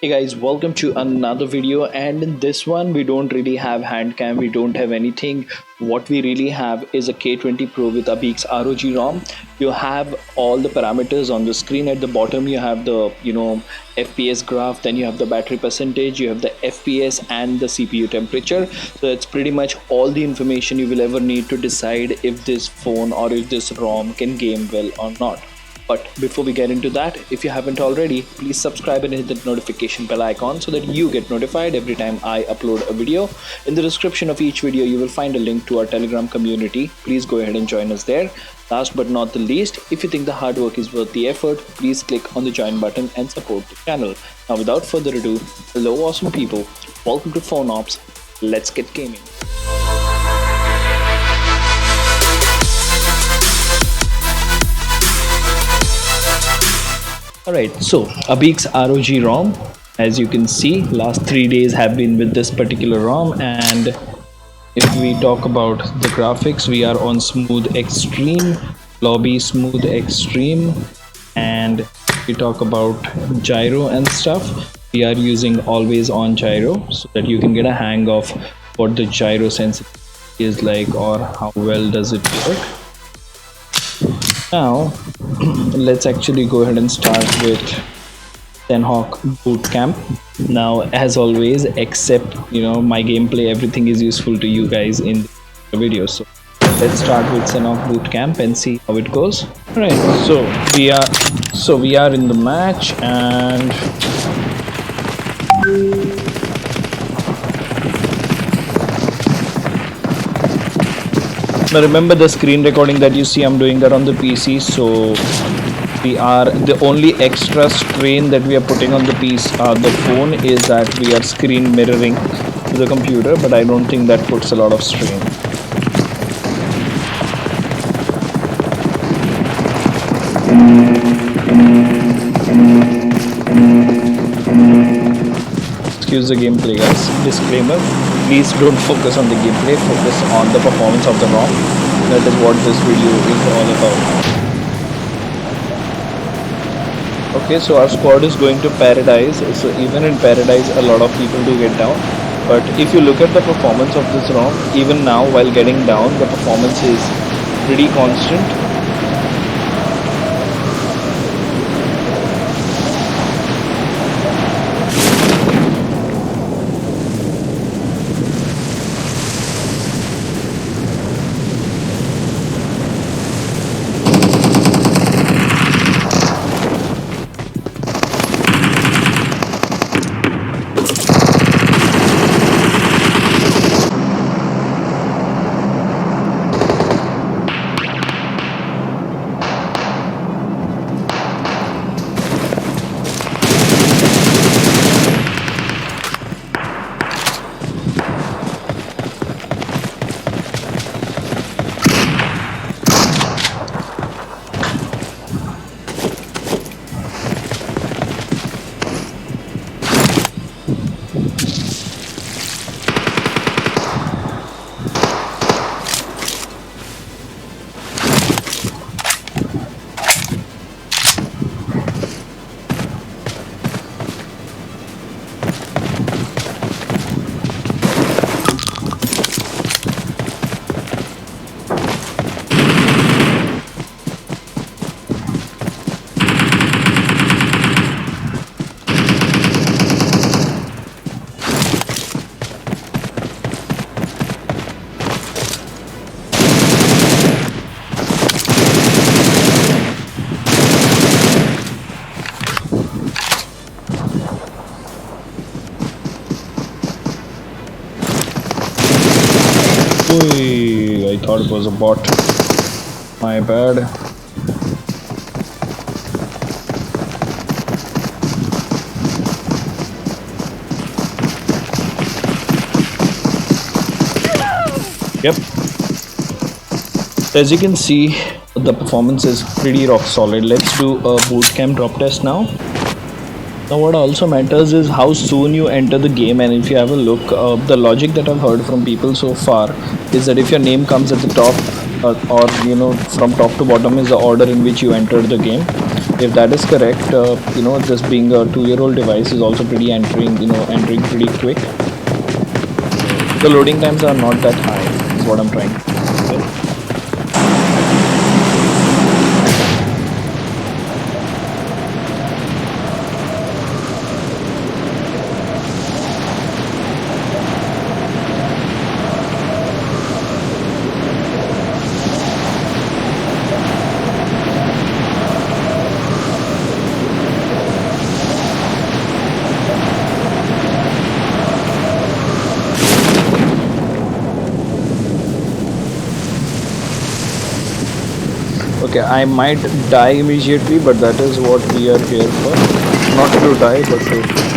Hey guys, welcome to another video, and in this one we don't really have hand cam, we don't have anything. What we really have is a K20 Pro with Abik's ROG ROM. You have all the parameters on the screen. At the bottom you have the FPS graph, then you have the battery percentage, you have the FPS and the CPU temperature. So it's pretty much all the information you will ever need to decide if this phone or if this ROM can game well or not. But before we get into that, if you haven't already, please subscribe and hit the notification bell icon so that you get notified every time I upload a video. In the description of each video, you will find a link to our Telegram community. Please go ahead and join us there. Last but not the least, if you think the hard work is worth the effort, please click on the join button and support the channel. Now without further ado, hello awesome people, welcome to PhoneOps. Let's get gaming. Alright, so Abik's ROG ROM, as you can see, last 3 days have been with this particular ROM, and if we talk about the graphics, we are on smooth extreme, lobby smooth extreme, and we talk about gyro and stuff, we are using always on gyro so that you can get a hang of what the gyro sensitivity is like or how well does it work. Now let's actually go ahead and start with Hawk Bootcamp. Now as always, except my gameplay, everything is useful to you guys in the video. So let's start with Hawk Bootcamp and see how it goes. Alright, so we are in the match, and now remember, the screen recording that you see, I'm doing that on the PC, so the only extra strain that we are putting on the phone is that we are screen mirroring to the computer, but I don't think that puts a lot of strain. Excuse the gameplay guys, disclaimer, please don't focus on the gameplay, focus on the performance of the ROM. That is what this video is all about. Okay, so our squad is going to Paradise. So even in Paradise a lot of people do get down, but if you look at the performance of this ROM, even now while getting down, the performance is pretty constant. Oy, I thought it was a bot. My bad. Yep. As you can see, the performance is pretty rock solid. Let's do a bootcamp drop test now. Now what also matters is how soon you enter the game, and if you have a look, the logic that I've heard from people so far is that if your name comes at the top, or from top to bottom is the order in which you entered the game. If that is correct, this being a 2-year-old device is also pretty entering pretty quick. The loading times are not that high, is what I'm trying to say. Okay, I might die immediately, but that is what we are here for. Not to die, but to...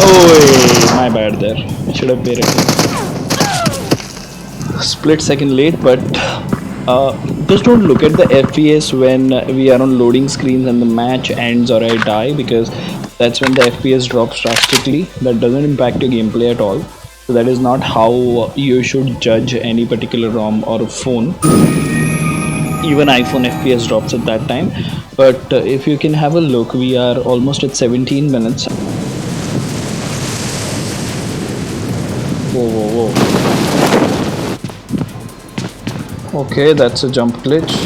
Oh, my bad there. I should have paid attention. Split second late, but uh, just don't look at the FPS when we are on loading screens and the match ends or I die, because that's when the FPS drops drastically. That doesn't impact your gameplay at all. So that is not how you should judge any particular ROM or phone. Even iPhone FPS drops at that time. But if you can have a look, we are almost at 17 minutes. Whoa, whoa, whoa. Okay, that's a jump glitch.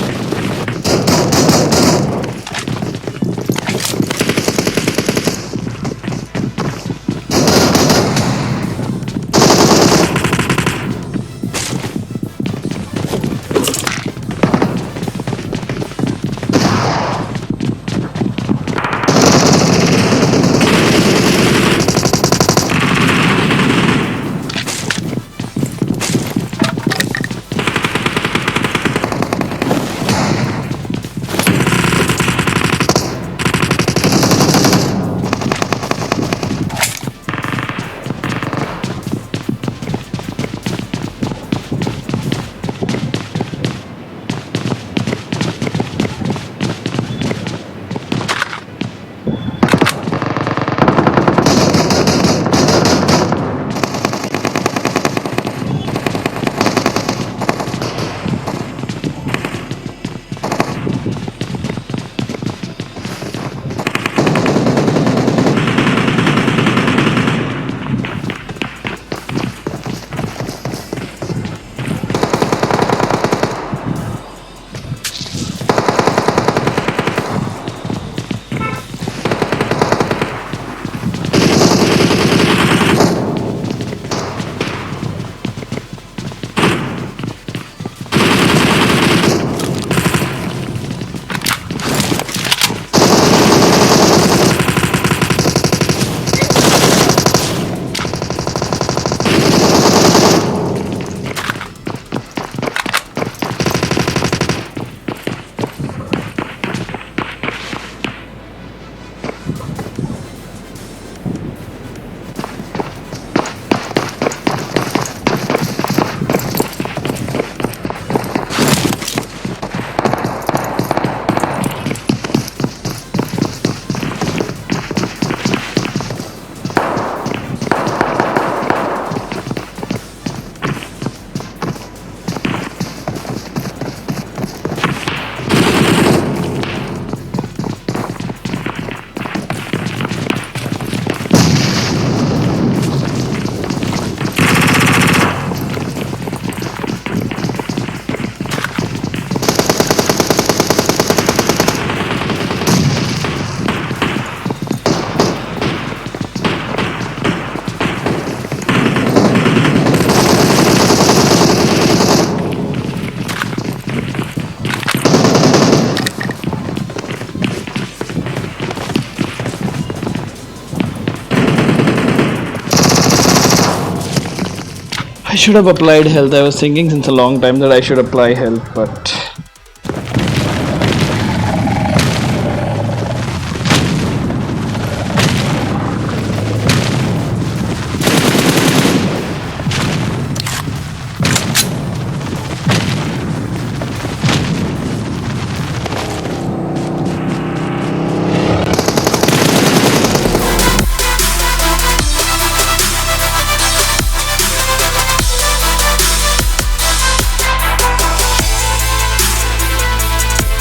I should have applied health. I was thinking since a long time that I should apply health, but